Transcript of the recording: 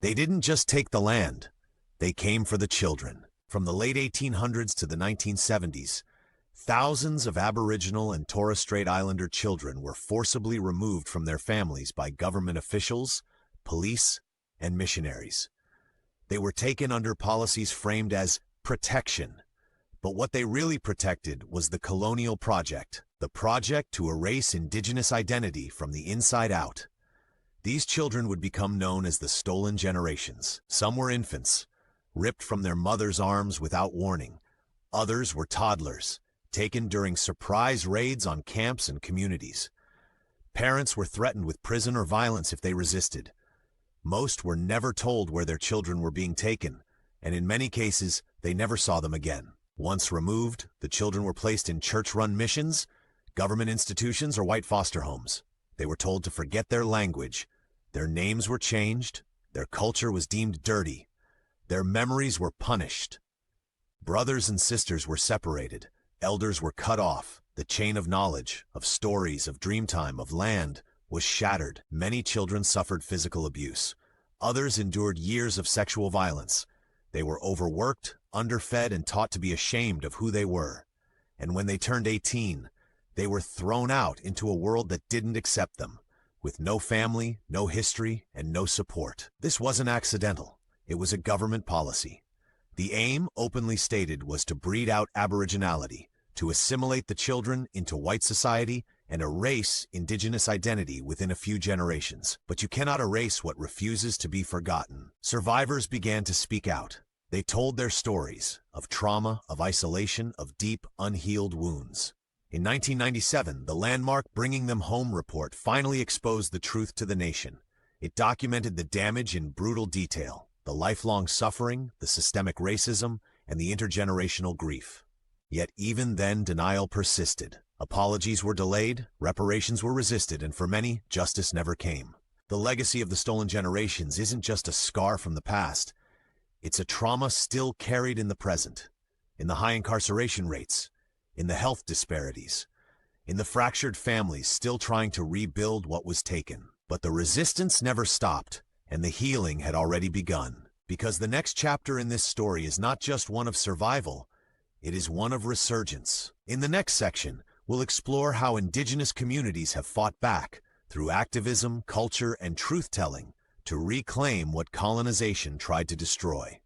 They didn't just take the land, they came for the children. From the late 1800s to the 1970s, thousands of Aboriginal and Torres Strait Islander children were forcibly removed from their families by government officials, police, and missionaries. They were taken under policies framed as protection, but what they really protected was the colonial project, the project to erase Indigenous identity from the inside out. These children would become known as the stolen generations. Some were infants, ripped from their mother's arms without warning. Others were toddlers, taken during surprise raids on camps and communities. Parents were threatened with prison or violence if they resisted. Most were never told where their children were being taken, and in many cases, they never saw them again. Once removed, the children were placed in church-run missions, government institutions, or white foster homes. They were told to forget their language. Their names were changed. Their culture was deemed dirty. Their memories were punished. Brothers and sisters were separated. Elders were cut off. The chain of knowledge, of stories, of dreamtime, of land, was shattered. Many children suffered physical abuse. Others endured years of sexual violence. They were overworked, underfed, and taught to be ashamed of who they were. And when they turned 18, they were thrown out into a world that didn't accept them, with no family, no history, and no support. This wasn't accidental. It was a government policy. The aim, openly stated, was to breed out Aboriginality, to assimilate the children into white society and erase Indigenous identity within a few generations. But you cannot erase what refuses to be forgotten. Survivors began to speak out. They told their stories of trauma, of isolation, of deep, unhealed wounds. In 1997, the landmark Bringing Them Home report finally exposed the truth to the nation. It documented the damage in brutal detail, the lifelong suffering, the systemic racism, and the intergenerational grief. Yet even then, denial persisted. Apologies were delayed, reparations were resisted, and for many, justice never came. The legacy of the stolen generations isn't just a scar from the past. It's a trauma still carried in the present, in the high incarceration rates, in the health disparities, in the fractured families still trying to rebuild what was taken. But the resistance never stopped, and the healing had already begun. Because the next chapter in this story is not just one of survival, it is one of resurgence. In the next section, we'll explore how Indigenous communities have fought back through activism, culture, and truth-telling to reclaim what colonization tried to destroy.